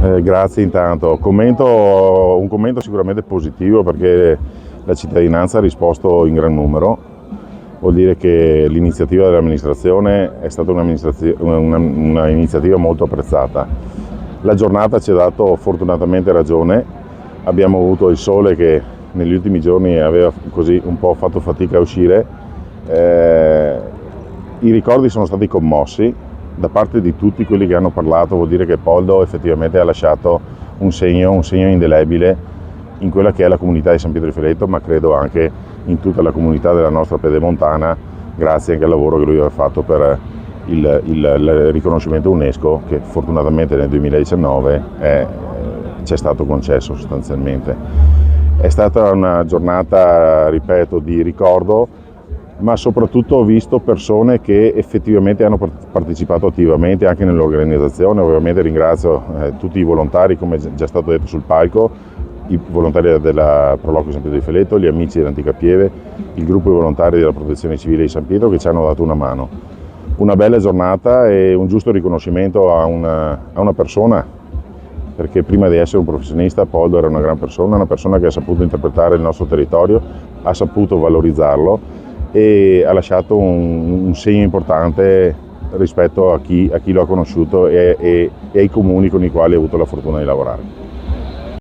Grazie intanto. Un commento sicuramente positivo perché la cittadinanza ha risposto in gran numero. Vuol dire che l'iniziativa dell'amministrazione è stata una iniziativa molto apprezzata. La giornata ci ha dato fortunatamente ragione. Abbiamo avuto il sole che negli ultimi giorni aveva così un po' fatto fatica a uscire. I ricordi sono stati commossi da parte di tutti quelli che hanno parlato. Vuol dire che Poldo effettivamente ha lasciato un segno indelebile in quella che è la comunità di San Pietro di Feletto, ma credo anche in tutta la comunità della nostra Pedemontana, grazie anche al lavoro che lui aveva fatto per il riconoscimento UNESCO, che fortunatamente nel 2019 ci è stato concesso sostanzialmente. È stata una giornata, ripeto, di ricordo, ma soprattutto ho visto persone che effettivamente hanno partecipato attivamente anche nell'organizzazione. Ovviamente ringrazio tutti i volontari, come già stato detto sul palco, i volontari della Proloquio San Pietro di Feletto, gli amici dell'Antica Pieve, il gruppo di volontari della Protezione Civile di San Pietro che ci hanno dato una mano. Una bella giornata e un giusto riconoscimento a una persona, perché prima di essere un professionista Poldo era una gran persona, una persona che ha saputo interpretare il nostro territorio, ha saputo valorizzarlo e ha lasciato un segno importante rispetto a chi lo ha conosciuto e ai comuni con i quali ha avuto la fortuna di lavorare.